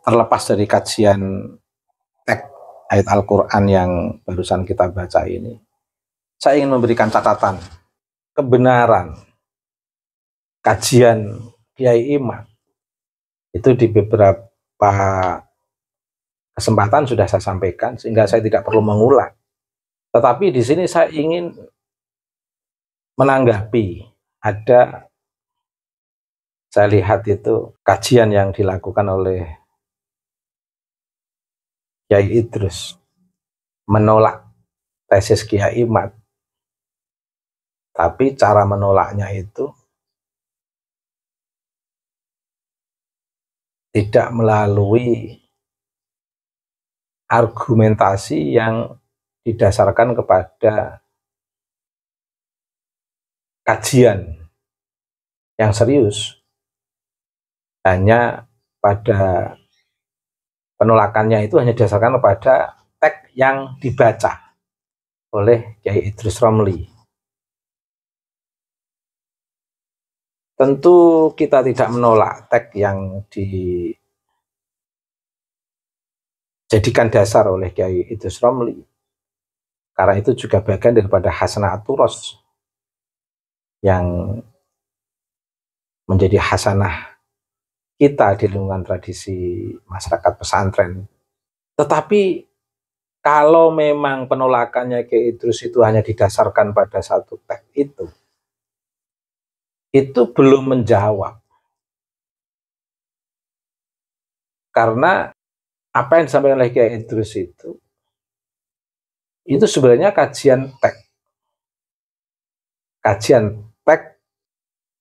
terlepas dari kajian teks ayat Al-Quran yang barusan kita baca ini, saya ingin memberikan catatan kebenaran kajian Kiai Imad itu di beberapa kesempatan sudah saya sampaikan sehingga saya tidak perlu mengulang. Tetapi di sini saya ingin menanggapi, saya lihat itu kajian yang dilakukan oleh Kiai Idrus menolak tesis Kiai Imad, tapi cara menolaknya itu tidak melalui argumentasi yang didasarkan kepada kajian yang serius, hanya pada penolakannya itu hanya didasarkan kepada teks yang dibaca oleh Kiai Idrus Romli. Tentu kita tidak menolak teks yang dijadikan dasar oleh Kiai Idrus Romli, karena itu juga bagian daripada hasanah turos yang menjadi hasanah kita di lingkungan tradisi masyarakat pesantren. Tetapi kalau memang penolakannya Kiai Idrus itu hanya didasarkan pada satu teks itu belum menjawab. Karena apa yang disampaikan oleh Kiai Idrus itu sebenarnya kajian teks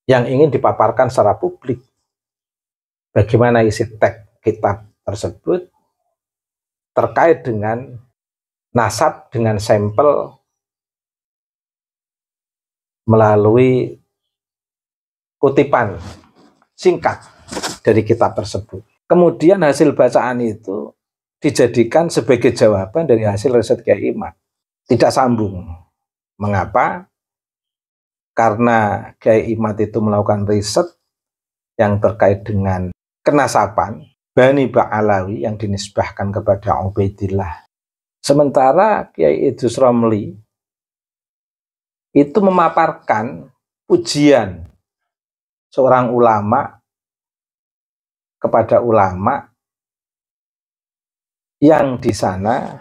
yang ingin dipaparkan secara publik. Bagaimana isi teks kitab tersebut terkait dengan nasab dengan sampel melalui kutipan singkat dari kitab tersebut. Kemudian hasil bacaan itu dijadikan sebagai jawaban dari hasil riset Kiai Imad. Tidak sambung. Mengapa? Karena Kiai Imad itu melakukan riset yang terkait dengan kenasaban Bani Ba'alawi yang dinisbahkan kepada Ubaidillah. Sementara Kiai Idrus Romli itu memaparkan pujian seorang ulama kepada ulama yang di sana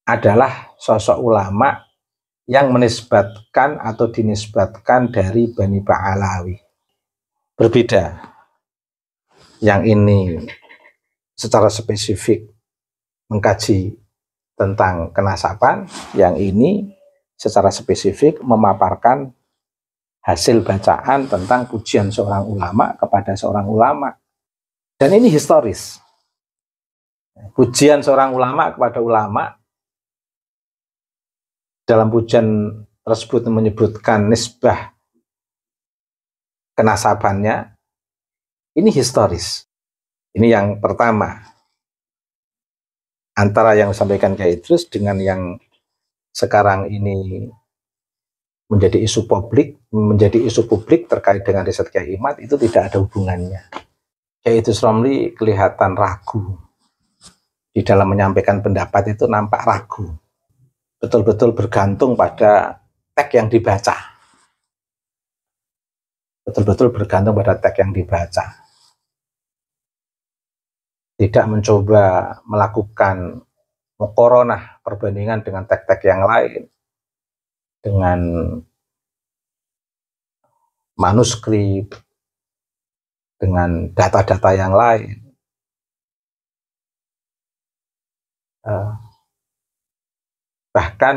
adalah sosok ulama yang menisbatkan atau dinisbatkan dari Bani Ba'alawi. Berbeda. Yang ini secara spesifik mengkaji tentang kenasaban, yang ini secara spesifik memaparkan hasil bacaan tentang pujian seorang ulama kepada seorang ulama. Dan ini historis. Pujian seorang ulama kepada ulama, dalam pujian tersebut menyebutkan nisbah kenasabannya, ini historis. Ini yang pertama. Antara yang disampaikan Kiai Idrus dengan yang sekarang ini menjadi isu publik terkait dengan riset Kiai Imad itu tidak ada hubungannya. Kiai Idrus Romli kelihatan ragu di dalam menyampaikan pendapat, itu nampak ragu, betul-betul bergantung pada teks yang dibaca, tidak mencoba melakukan muqaranah, perbandingan dengan teks-teks yang lain, dengan manuskrip, dengan data-data yang lain. Bahkan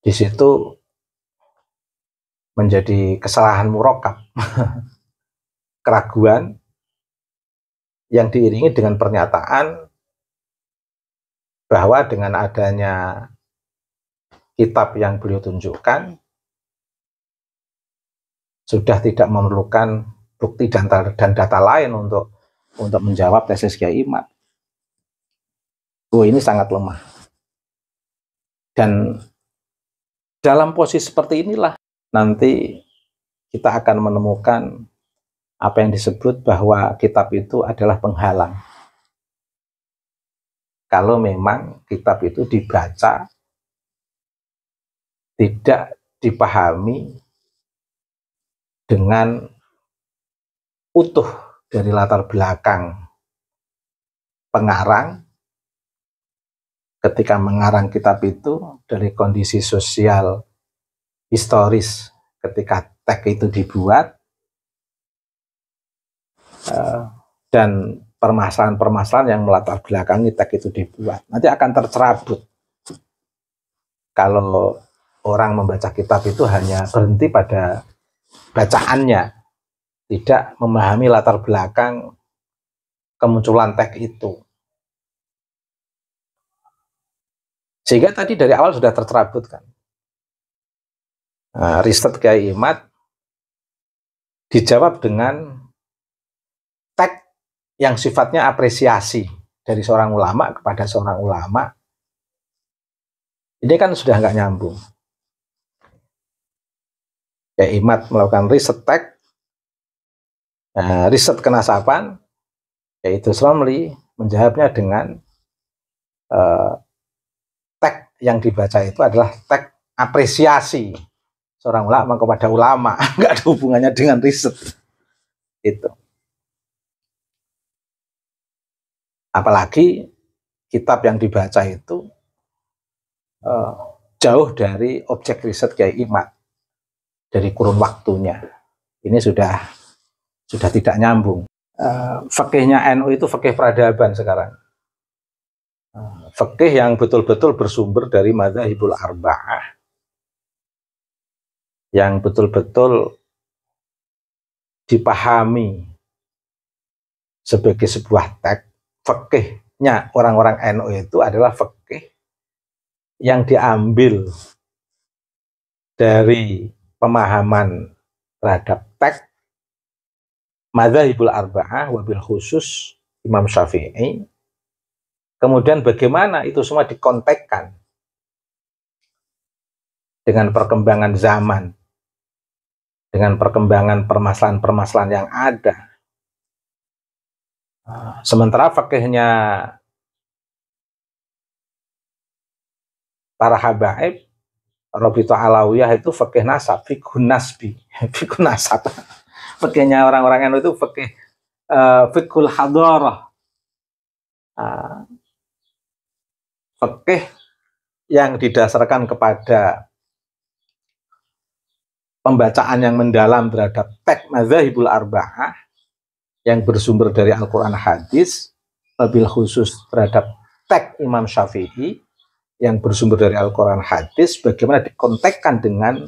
di situ menjadi kesalahan murakkab, keraguan yang diiringi dengan pernyataan bahwa dengan adanya kitab yang beliau tunjukkan sudah tidak memerlukan bukti dan data lain untuk menjawab tesis Kiai Imad. Ini sangat lemah. Dan dalam posisi seperti inilah nanti kita akan menemukan apa yang disebut bahwa kitab itu adalah penghalang. Kalau memang kitab itu dibaca, tidak dipahami dengan utuh dari latar belakang pengarang, ketika mengarang kitab itu dari kondisi sosial historis ketika teks itu dibuat, dan permasalahan-permasalahan yang melatar belakangi teks itu dibuat, nanti akan tercerabut kalau orang membaca kitab itu hanya berhenti pada bacaannya, tidak memahami latar belakang kemunculan teks itu. Sehingga tadi dari awal sudah tercerabut kan. Nah, riset Kyai Imad dijawab dengan teks yang sifatnya apresiasi dari seorang ulama kepada seorang ulama. Ini kan sudah nggak nyambung. Kyai Imad melakukan riset teks, riset kenasaban, yaitu Romli menjawabnya dengan teks yang dibaca itu adalah teks apresiasi seorang ulama kepada ulama, nggak ada hubungannya dengan riset itu. Apalagi kitab yang dibaca itu jauh dari objek riset Kyai Imad, dari kurun waktunya. Ini sudah tidak nyambung. Fikihnya NU itu fikih peradaban sekarang. Fikih yang betul-betul bersumber dari madzhabul arba'ah, yang betul-betul dipahami sebagai sebuah teks. Fikihnya orang-orang NU itu adalah fikih yang diambil dari pemahaman terhadap teks madzhabul arba'ah, wabil khusus Imam Syafi'i. Kemudian bagaimana itu semua dikontekkan dengan perkembangan zaman, dengan perkembangan permasalahan-permasalahan yang ada. Sementara fikihnya para habaib, Rabithah Alawiyah itu fikih nasab, fikih nasbi, fikih nasab. Fikihnya orang-orang itu fikih fikul hadarah, fikih yang didasarkan kepada pembacaan yang mendalam terhadap teks madzhabul arba'ah yang bersumber dari Al-Quran hadis, wabil khusus terhadap teks Imam Syafi'i yang bersumber dari Al-Quran hadis, bagaimana dikontekkan dengan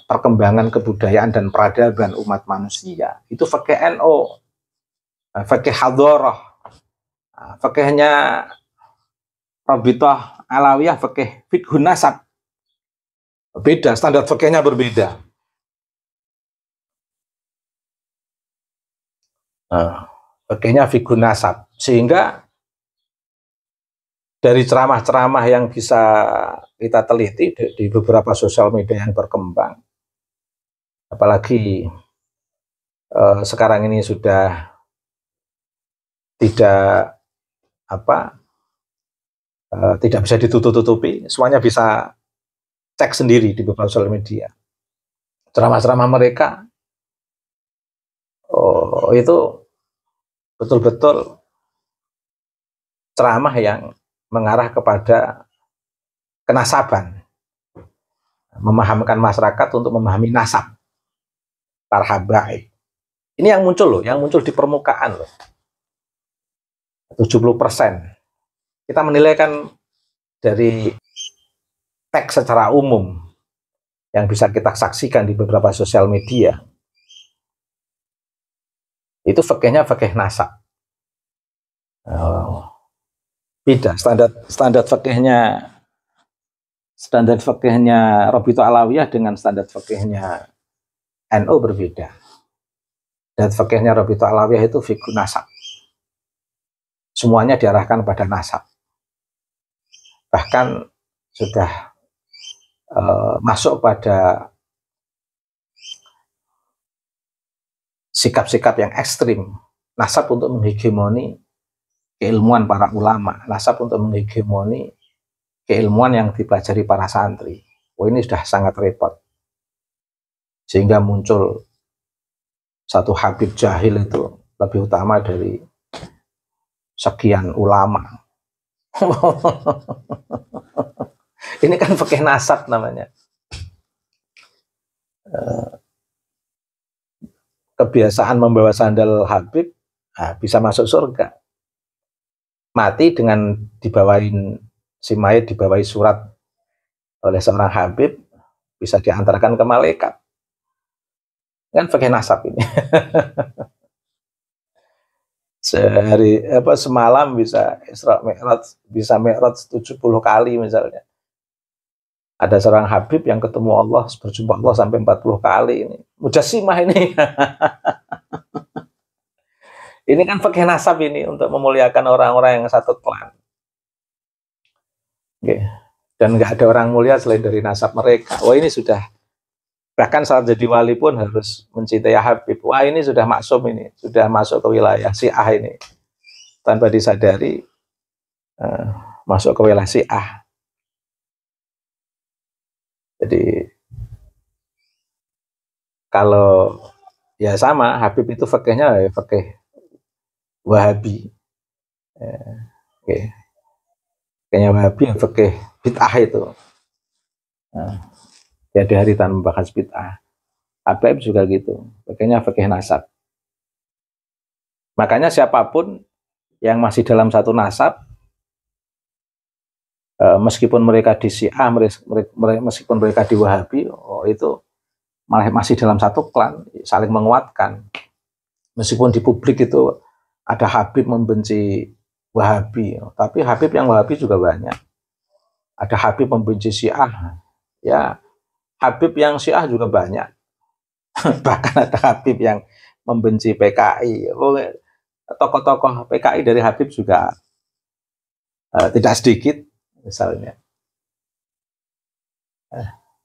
perkembangan kebudayaan dan peradaban umat manusia. Itu fikih NU, fikih hadarah. Fikihnya Rabithah Alawiyah fikih nasab. Beda, standar fikihnya berbeda. Fikihnya fikih nasab. Sehingga dari ceramah-ceramah yang bisa kita teliti di beberapa sosial media yang berkembang, apalagi sekarang ini sudah tidak tidak bisa ditutup-tutupi, semuanya bisa cek sendiri di beberapa sosial media. Ceramah-ceramah mereka itu betul-betul ceramah yang mengarah kepada kenasaban, memahamkan masyarakat untuk memahami nasab para habaib. Ini yang muncul loh, yang muncul di permukaan loh. 70%. Kita menilai kan dari teks secara umum yang bisa kita saksikan di beberapa sosial media. Itu fikihnya fikih nasab. Beda standar fikihnya Rabithah Alawiyah dengan standar fikihnya NU berbeda. Dan fikihnya Rabithah Alawiyah itu fikih nasab. Semuanya diarahkan pada nasab. Bahkan sudah masuk pada sikap-sikap yang ekstrim, nasab untuk menghegemoni keilmuan para ulama, nasab untuk menghegemoni keilmuan yang dipelajari para santri. Oh, ini sudah sangat repot. Sehingga muncul satu Habib jahil itu lebih utama dari sekian ulama. Ini kan pakai nasab namanya. Kebiasaan membawa sandal Habib, bisa masuk surga. Mati dengan dibawain si mayat, dibawahi surat oleh seorang Habib, bisa diantarkan ke malaikat. Kan pakai nasab ini. Sehari semalam bisa Isra Mi'raj, bisa Mi'raj 70 kali misalnya. Ada seorang Habib yang ketemu Allah, berjumpa Allah sampai 40 kali ini. Mujassimah ini. Ini kan pakai nasab ini untuk memuliakan orang-orang yang satu klan. Oke. Dan nggak ada orang mulia selain dari nasab mereka. Wah, ini sudah, bahkan saat jadi wali pun harus mencintai Habib. Wah, ini sudah maksum ini, sudah masuk ke wilayah Syiah ini. Tanpa disadari, masuk ke wilayah Syiah. Jadi kalau ya sama, Habib itu fikihnya ya fikih Wahabi. Oke. Kayaknya Wahabi yang fikih bid'ah itu. Tiada hari tanpa membahas bid'ah. Habib juga gitu, fikihnya fikih nasab. Makanya siapapun yang masih dalam satu nasab, meskipun mereka di Syiah, meskipun mereka di Wahabi, itu malah masih dalam satu klan, saling menguatkan. Meskipun di publik itu ada Habib membenci Wahabi, tapi Habib yang Wahabi juga banyak. Ada Habib membenci Syiah, ya Habib yang Syiah juga banyak. Bahkan ada Habib yang membenci PKI. Tokoh-tokoh PKI dari Habib juga tidak sedikit misalnya.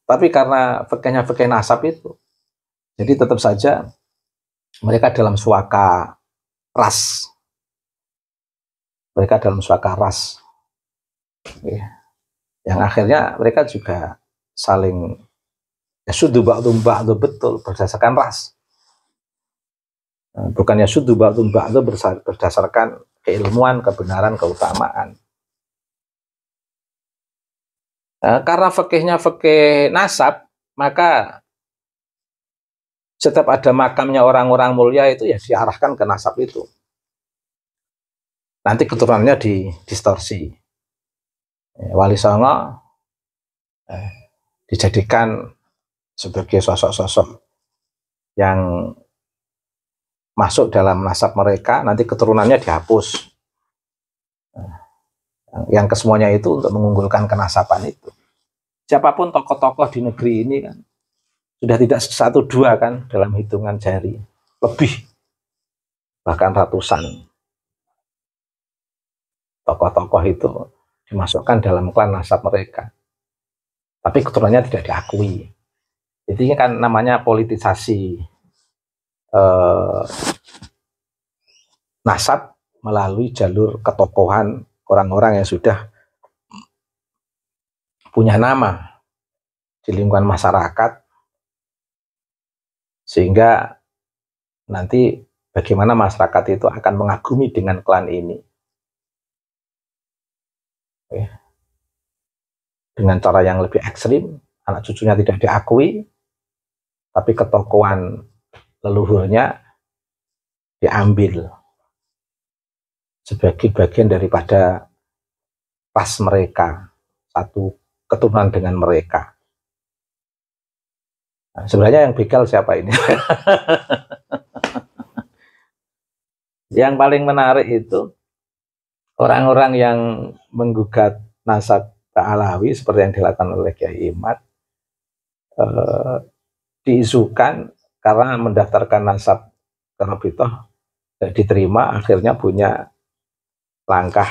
Tapi karena fikihnya fikih nasab itu, jadi tetap saja mereka dalam suaka ras. Mereka dalam suaka ras. Yang akhirnya mereka juga saling yasudu ba'dum ba'du, betul, berdasarkan ras. Bukannya yasudu ba'dum ba'du berdasarkan keilmuan, kebenaran, keutamaan. Karena fikihnya fikih nasab, maka setiap ada makamnya orang-orang mulia itu ya diarahkan ke nasab itu. Nanti keturunannya didistorsi. Wali Songo dijadikan sebagai sosok-sosok yang masuk dalam nasab mereka, nanti keturunannya dihapus. Yang kesemuanya itu untuk mengunggulkan kenasaban itu. Siapapun tokoh-tokoh di negeri ini kan sudah tidak satu dua kan dalam hitungan jari, lebih bahkan ratusan tokoh-tokoh itu dimasukkan dalam klan nasab mereka, tapi keturunannya tidak diakui. Jadi ini kan namanya politisasi nasab melalui jalur ketokohan orang-orang yang sudah punya nama di lingkungan masyarakat, sehingga nanti bagaimana masyarakat itu akan mengagumi dengan klan ini. Dengan cara yang lebih ekstrim, anak cucunya tidak diakui, tapi ketokohan leluhurnya diambil sebagai bagian daripada ras mereka, satu keturunan dengan mereka. Nah, sebenarnya yang begal siapa ini? Yang paling menarik itu orang-orang yang menggugat nasab Alawi seperti yang dilakukan oleh Kyai Imad, diisukan karena mendaftarkan nasab ke Rabithah tidak diterima, akhirnya punya langkah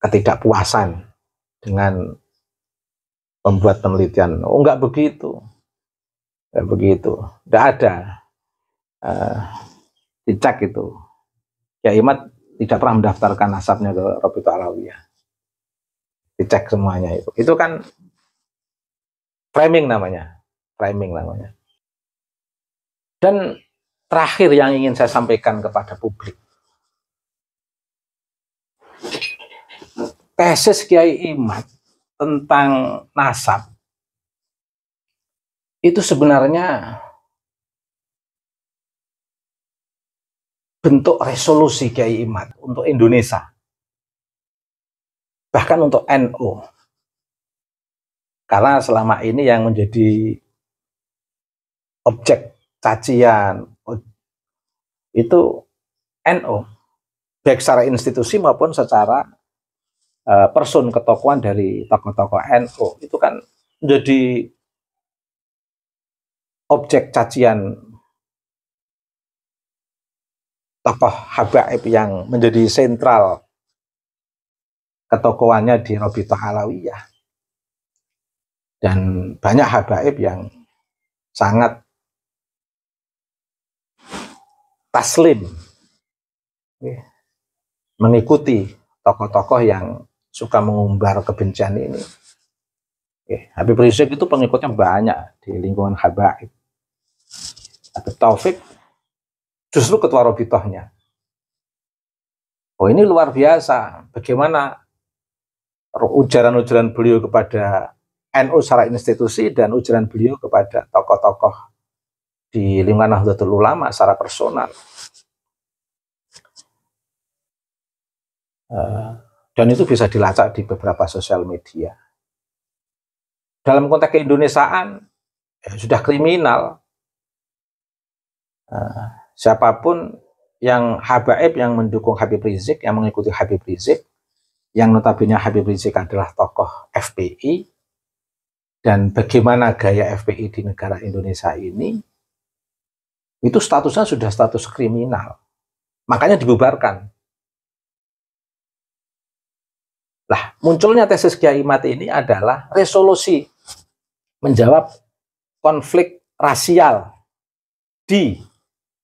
ketidakpuasan dengan membuat penelitian. Oh, enggak begitu. begitu. Tidak ada. Dicek itu. Kiai Imad tidak pernah mendaftarkan nasabnya ke Rabithah Alawiyah. Dicek semuanya itu. Itu kan framing namanya. Framing namanya. Dan terakhir yang ingin saya sampaikan kepada publik. Tesis Kiai Imad tentang nasab itu sebenarnya bentuk resolusi Kiai Imad untuk Indonesia, bahkan untuk NU. Karena selama ini yang menjadi objek cacian itu NU, baik secara institusi maupun secara person ketokohan dari tokoh-tokoh NU. Itu kan menjadi objek cacian tokoh habaib yang menjadi sentral ketokohannya di Rabithah Alawiyah. Dan banyak habaib yang sangat taslim mengikuti tokoh-tokoh yang suka mengumbar kebencian ini. Habib Rizik itu pengikutnya banyak di lingkungan habaib. Habib Taufik justru ketua Rabithahnya. Oh, ini luar biasa. Bagaimana ujaran-ujaran beliau kepada NU secara institusi dan ujaran beliau kepada tokoh-tokoh di lingkungan Nahdlatul Ulama secara personal. Dan itu bisa dilacak di beberapa sosial media. Dalam konteks keindonesiaan ya sudah kriminal. Siapapun yang habaib yang mendukung Habib Rizik, yang mengikuti Habib Rizik, yang notabene Habib Rizik adalah tokoh FPI, dan bagaimana gaya FPI di negara Indonesia ini, itu statusnya sudah status kriminal. Makanya dibubarkan. Lah, munculnya tesis Kiai Imad ini adalah resolusi menjawab konflik rasial di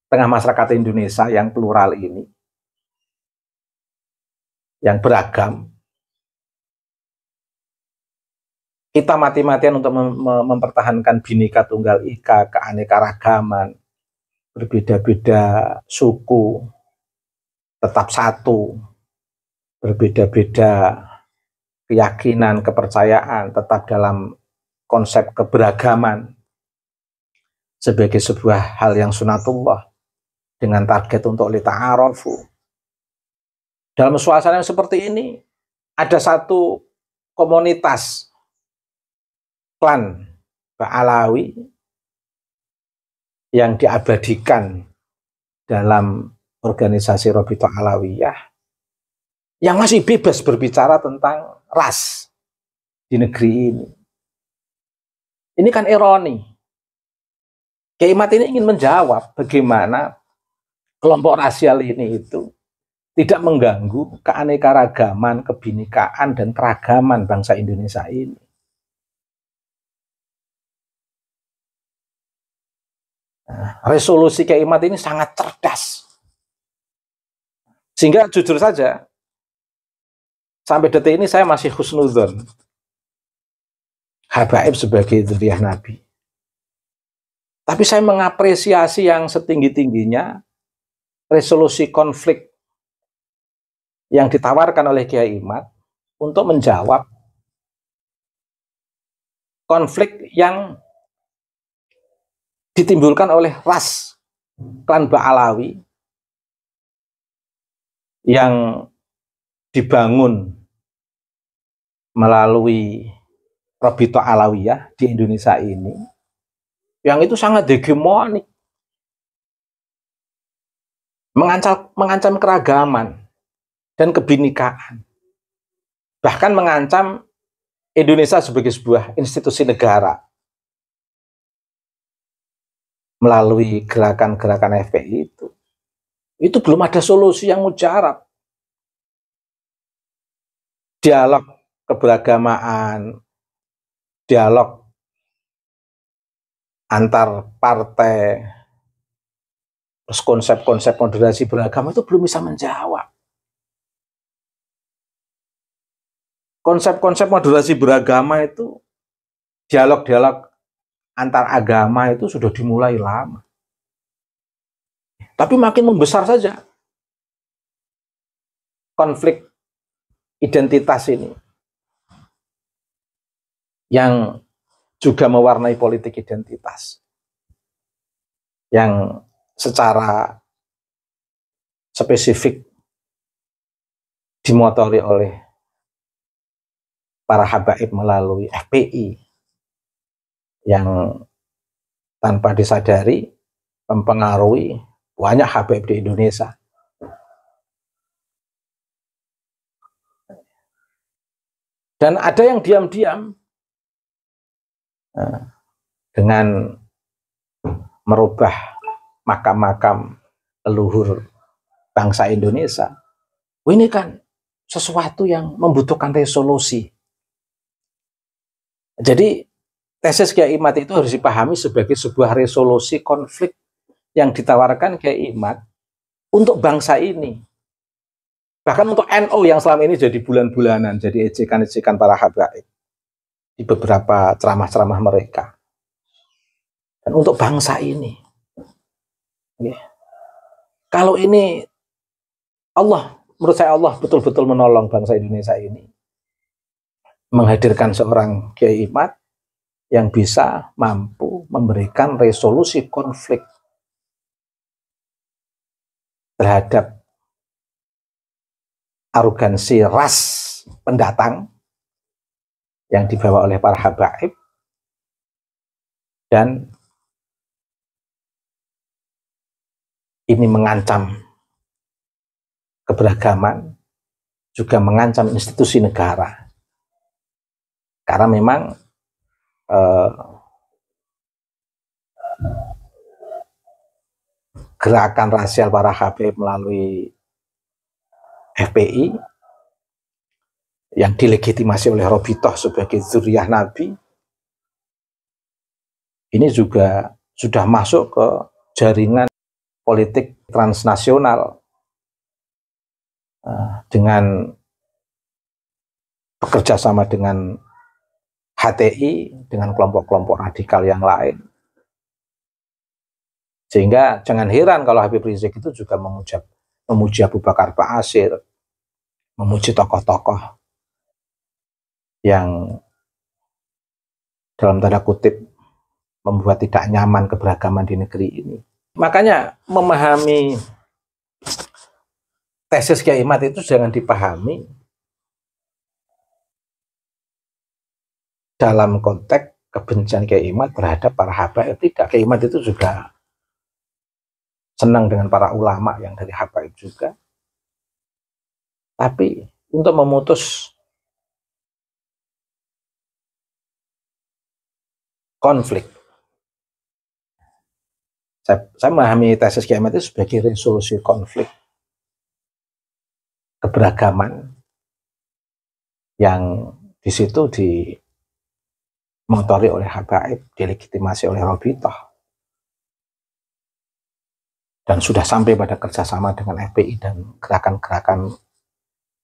tengah masyarakat Indonesia yang plural ini, yang beragam. Kita mati-matian untuk mempertahankan Bhinneka Tunggal Ika, keanekaragaman, berbeda-beda suku, tetap satu, berbeda-beda keyakinan, kepercayaan, tetap dalam konsep keberagaman sebagai sebuah hal yang sunatullah dengan target untuk lita'arofu. Dalam suasana yang seperti ini, ada satu komunitas klan Ba'alawi yang diabadikan dalam organisasi Rabithah Alawiyah yang masih bebas berbicara tentang ras di negeri ini. Ini kan ironi. Kiai Imad ini ingin menjawab bagaimana kelompok rasial ini itu tidak mengganggu keanekaragaman, kebinekaan, dan keragaman bangsa Indonesia ini. Nah, resolusi Kiai Imad ini sangat cerdas. Sehingga jujur saja, sampai detik ini saya masih husnudzon habaib sebagai dzurriyyah Nabi. Tapi saya mengapresiasi yang setinggi-tingginya resolusi konflik yang ditawarkan oleh Kiai Imad untuk menjawab konflik yang ditimbulkan oleh ras klan Ba'alawi yang dibangun melalui Rabithah Alawiyah di Indonesia ini, yang itu sangat hegemonik, mengancam keragaman dan kebinekaan, bahkan mengancam Indonesia sebagai sebuah institusi negara melalui gerakan-gerakan FPI itu belum ada solusi yang mujarab. Dialog keberagamaan, dialog antar partai, terus konsep-konsep moderasi beragama itu belum bisa menjawab. Konsep-konsep moderasi beragama itu, dialog-dialog antar agama itu sudah dimulai lama. Tapi makin membesar saja konflik identitas ini, yang juga mewarnai politik identitas, yang secara spesifik dimotori oleh para habaib melalui FPI, yang tanpa disadari mempengaruhi banyak habaib di Indonesia. Dan ada yang diam-diam dengan merubah makam-makam leluhur bangsa Indonesia. Ini kan sesuatu yang membutuhkan resolusi. Jadi tesis Kiai Imad itu harus dipahami sebagai sebuah resolusi konflik yang ditawarkan Kiai Imad untuk bangsa ini. Bahkan untuk NU yang selama ini jadi bulan-bulanan, jadi ejekan-ejekan para habaib di beberapa ceramah-ceramah mereka. Dan untuk bangsa ini. Kalau ini Allah, menurut saya Allah betul-betul menolong bangsa Indonesia ini, menghadirkan seorang Kiai Imad yang bisa mampu memberikan resolusi konflik terhadap arogansi ras pendatang yang dibawa oleh para habaib, dan ini mengancam keberagaman, juga mengancam institusi negara. Karena memang gerakan rasial para habaib melalui FPI yang dilegitimasi oleh Robitoh sebagai zuriyah Nabi, ini juga sudah masuk ke jaringan politik transnasional dengan bekerja sama dengan HTI, dengan kelompok-kelompok radikal yang lain. Sehingga jangan heran kalau Habib Rizik itu juga memuji Abu Bakar Ba'asyir, memuji tokoh-tokoh yang dalam tanda kutip membuat tidak nyaman keberagaman di negeri ini. Makanya memahami tesis Kiai Imad itu jangan dipahami dalam konteks kebencian Kiai Imad terhadap para habaib. Tidak, Kiai Imad itu juga senang dengan para ulama yang dari habaib juga. Tapi untuk memutus konflik, saya memahami tesis Kiai Imad itu sebagai resolusi konflik keberagaman yang di situ dimotori oleh habaib, dilegitimasi oleh Robitoh, dan sudah sampai pada kerjasama dengan FPI dan gerakan-gerakan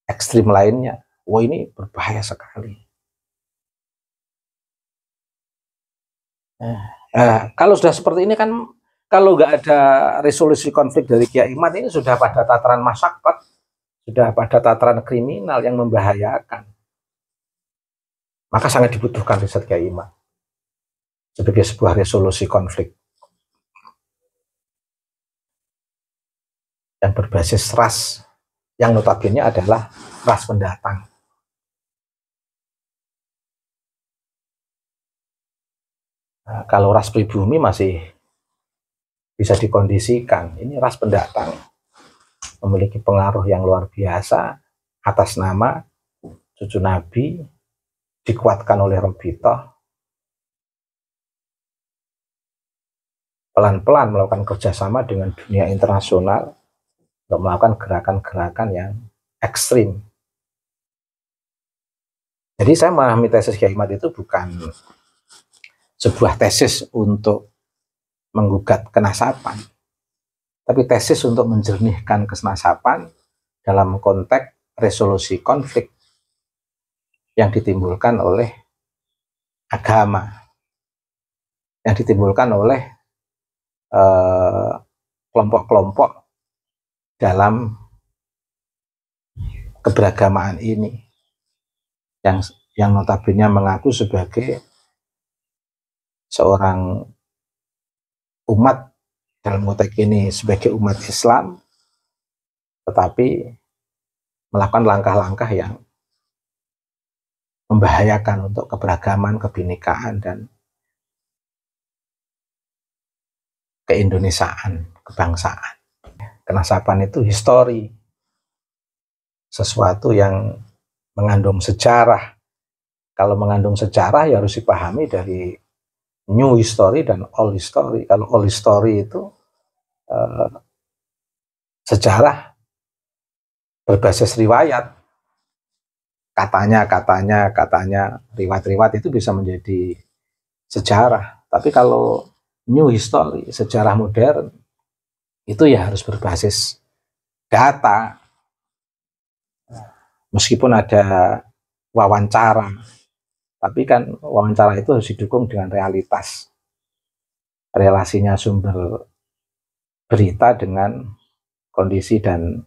ekstrim lainnya. Wah, ini berbahaya sekali. Kalau sudah seperti ini kan, kalau nggak ada resolusi konflik dari Kiai Imad, ini sudah pada tataran masyarakat, sudah pada tataran kriminal yang membahayakan. Maka sangat dibutuhkan riset Kiai Imad sebagai sebuah resolusi konflik yang berbasis ras, yang notabene adalah ras pendatang. Nah, kalau ras pribumi masih bisa dikondisikan, ini ras pendatang memiliki pengaruh yang luar biasa atas nama cucu Nabi, dikuatkan oleh Robitoh, pelan-pelan melakukan kerjasama dengan dunia internasional untuk melakukan gerakan-gerakan yang ekstrim. Jadi saya memahami tesis Kiai Imad itu bukan sebuah tesis untuk menggugat kenasaban, tapi tesis untuk menjernihkan kenasaban dalam konteks resolusi konflik yang ditimbulkan oleh agama, yang ditimbulkan oleh kelompok-kelompok dalam keberagamaan ini, yang notabene mengaku sebagai seorang umat, dalam konteks ini sebagai umat Islam, tetapi melakukan langkah-langkah yang membahayakan untuk keberagaman, kebinekaan, dan keindonesiaan, kebangsaan. Kenasaban itu histori, sesuatu yang mengandung sejarah. Kalau mengandung sejarah ya harus dipahami dari new history dan old history. Kalau old history itu sejarah berbasis riwayat, katanya, riwayat-riwayat itu bisa menjadi sejarah. Tapi kalau new history, sejarah modern, itu ya harus berbasis data. Meskipun ada wawancara, tapi kan wawancara itu harus didukung dengan realitas. Relasinya sumber berita dengan kondisi dan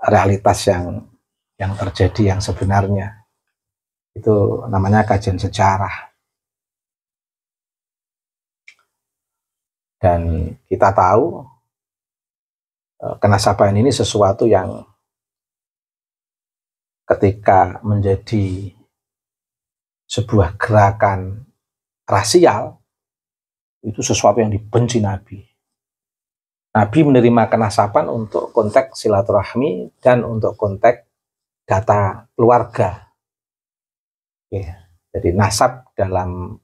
realitas yang terjadi yang sebenarnya. Itu namanya kajian sejarah. Dan kita tahu kenasaban ini sesuatu yang ketika menjadi sebuah gerakan rasial, itu sesuatu yang dibenci Nabi. Nabi menerima kenasaban untuk konteks silaturahmi dan untuk konteks data keluarga. Oke. Jadi nasab dalam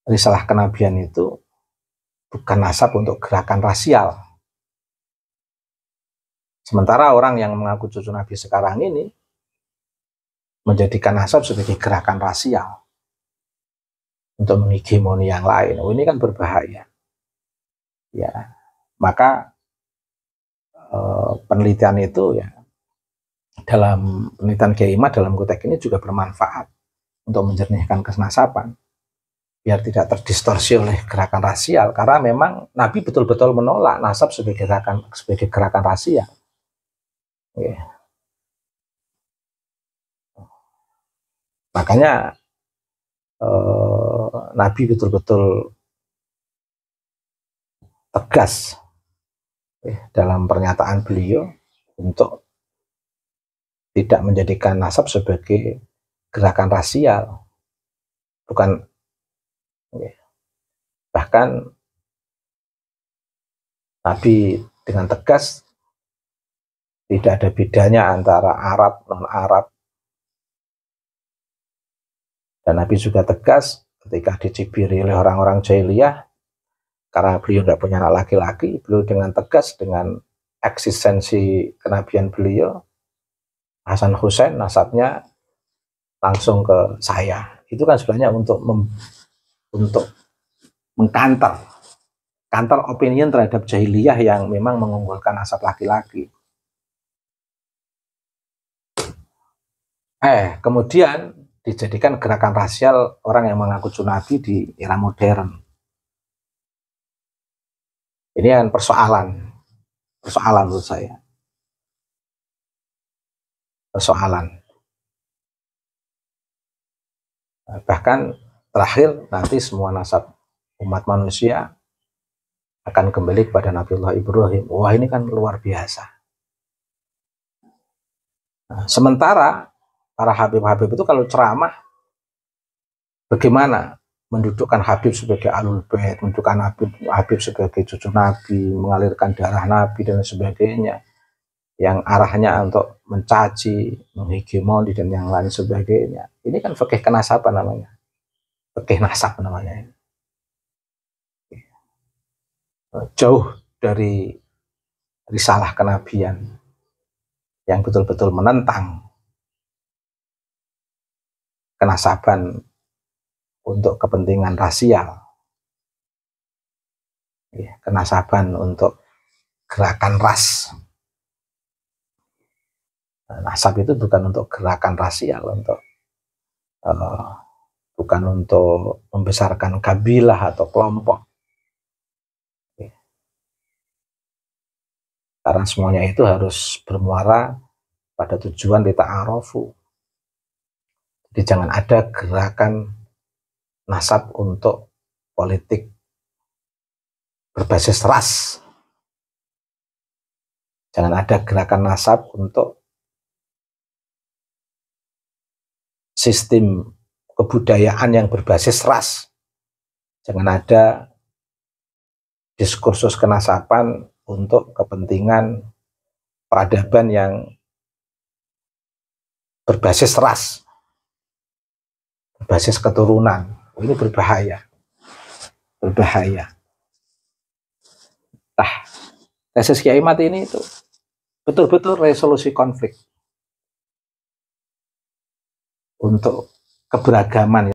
risalah kenabian itu bukan nasab untuk gerakan rasial. Sementara orang yang mengaku cucu Nabi sekarang ini menjadikan nasab sebagai gerakan rasial untuk menghegemoni yang lain. Oh, ini kan berbahaya. Ya, maka penelitian itu ya, dalam penelitian Kiai Imad dalam konteks ini juga bermanfaat untuk menjernihkan kenasaban biar tidak terdistorsi oleh gerakan rasial, karena memang Nabi betul-betul menolak nasab sebagai gerakan rasial. Okay. Makanya Nabi betul-betul tegas dalam pernyataan beliau untuk tidak menjadikan nasab sebagai gerakan rasial. Bukan, bahkan Nabi dengan tegas tidak ada bedanya antara Arab, non-Arab. Dan Nabi juga tegas ketika dicibiri oleh orang-orang jahiliyah, karena beliau tidak punya anak laki-laki, beliau dengan tegas, dengan eksistensi kenabian beliau, Hasan Hussein nasabnya langsung ke saya. Itu kan sebenarnya untuk mengkantar opinion terhadap jahiliyah yang memang mengunggulkan nasab laki-laki. Kemudian dijadikan gerakan rasial orang yang mengaku Nabi di era modern. Ini kan persoalan menurut saya. Persoalan. Bahkan terakhir nanti semua nasab umat manusia akan kembali kepada Nabiullah Ibrahim. Wah, ini kan luar biasa. Nah, sementara para habib-habib itu kalau ceramah, bagaimana mendudukkan Habib sebagai alul bait, mendudukkan Habib sebagai cucu Nabi, mengalirkan darah Nabi dan sebagainya, yang arahnya untuk mencaci, menghegemoni dan yang lain sebagainya. Ini kan fikih kenasaban namanya, fikih nasab namanya. Jauh dari risalah kenabian yang betul-betul menentang kenasaban untuk kepentingan rasial. kenasaban untuk gerakan ras. Nasab itu bukan untuk gerakan rasial, bukan untuk membesarkan kabilah atau kelompok. Karena semuanya itu harus bermuara pada tujuan lita'arofu. Jadi jangan ada gerakan nasab untuk politik berbasis ras. Jangan ada gerakan nasab untuk sistem kebudayaan yang berbasis ras. Jangan ada diskursus kenasaban untuk kepentingan peradaban yang berbasis ras, berbasis keturunan. Ini berbahaya. Nah, tesis Kiai Mati ini itu betul-betul resolusi konflik untuk keberagaman